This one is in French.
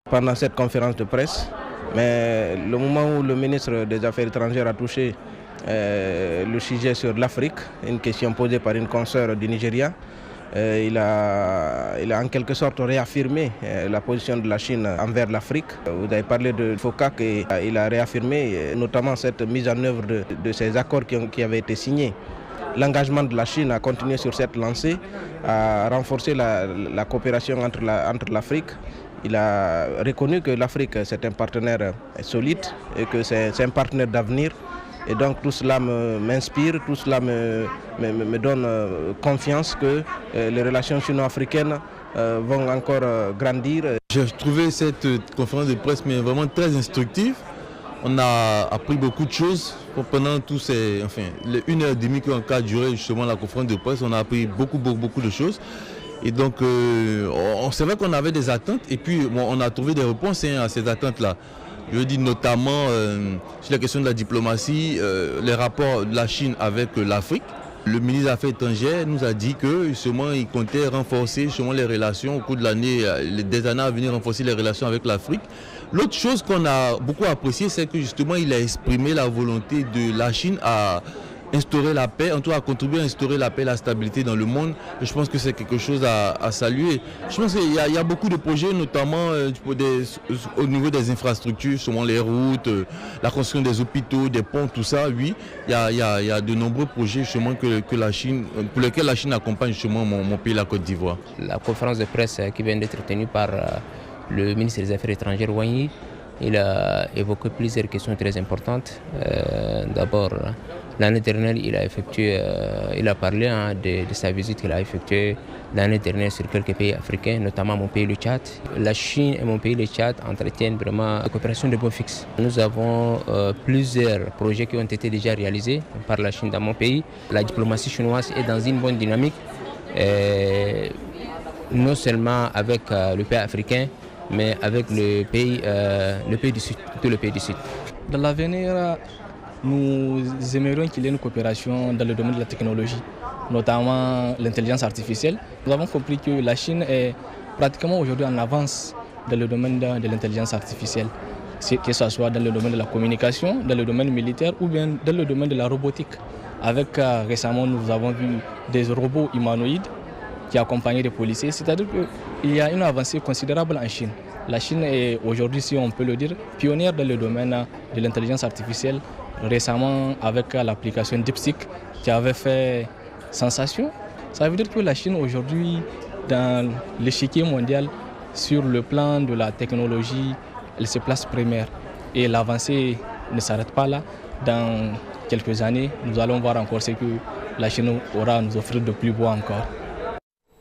Pendant cette conférence de presse, mais le moment où le ministre des Affaires étrangères a touché le sujet sur l'Afrique, une question posée par une consoeur du Nigeria, il a en quelque sorte réaffirmé la position de la Chine envers l'Afrique. Vous avez parlé de FOCAC et il a réaffirmé notamment cette mise en œuvre de ces accords qui avaient été signés. L'engagement de la Chine à continuer sur cette lancée, à renforcer la coopération entre l'Afrique. Il a reconnu que l'Afrique c'est un partenaire solide et que c'est un partenaire d'avenir. Et donc tout cela m'inspire, tout cela me donne confiance que les relations sino-africaines vont encore grandir. J'ai trouvé cette conférence de presse vraiment très instructive. On a appris beaucoup de choses pendant tous ces, les 1h30 qu'a duré justement la conférence de presse. On a appris beaucoup de choses. Et donc, c'est vrai qu'on avait des attentes et puis on a trouvé des réponses à ces attentes-là. Je dis notamment sur la question de la diplomatie, les rapports de la Chine avec l'Afrique. Le ministre des Affaires étrangères nous a dit que justement il comptait renforcer justement les relations au cours de l'année, des années à venir, renforcer les relations avec l'Afrique. L'autre chose qu'on a beaucoup apprécié, c'est que justement il a exprimé la volonté de la Chine à instaurer la paix, en tout cas à contribuer à instaurer la paix et la stabilité dans le monde. Et je pense que c'est quelque chose à saluer. Je pense qu'il y a beaucoup de projets, notamment au niveau des infrastructures, souvent les routes, la construction des hôpitaux, des ponts, tout ça. Oui, il y a de nombreux projets justement pour lesquels la Chine accompagne justement mon pays, la Côte d'Ivoire. La conférence de presse qui vient d'être tenue par le ministre des Affaires étrangères, Wang Yi, il a évoqué plusieurs questions très importantes. D'abord, l'année dernière, il a parlé de sa visite qu'il a effectuée l'année dernière sur quelques pays africains, notamment mon pays, le Tchad. La Chine et mon pays, le Tchad, entretiennent vraiment une coopération de bon fixe. Nous avons plusieurs projets qui ont été déjà réalisés par la Chine dans mon pays. La diplomatie chinoise est dans une bonne dynamique, non seulement avec le pays africain, mais avec le pays du Sud, tout le pays du Sud. Dans l'avenir, nous aimerions qu'il y ait une coopération dans le domaine de la technologie, notamment l'intelligence artificielle. Nous avons compris que la Chine est pratiquement aujourd'hui en avance dans le domaine de l'intelligence artificielle, que ce soit dans le domaine de la communication, dans le domaine militaire ou bien dans le domaine de la robotique. Récemment, nous avons vu des robots humanoïdes qui accompagnent des policiers, c'est-à-dire qu'il y a une avancée considérable en Chine. La Chine est aujourd'hui, si on peut le dire, pionnière dans le domaine de l'intelligence artificielle, récemment avec l'application DeepSeek qui avait fait sensation. Ça veut dire que la Chine aujourd'hui, dans l'échiquier mondial, sur le plan de la technologie, elle se place première. Et l'avancée ne s'arrête pas là. Dans quelques années, nous allons voir encore ce que la Chine aura à nous offrir de plus beau encore.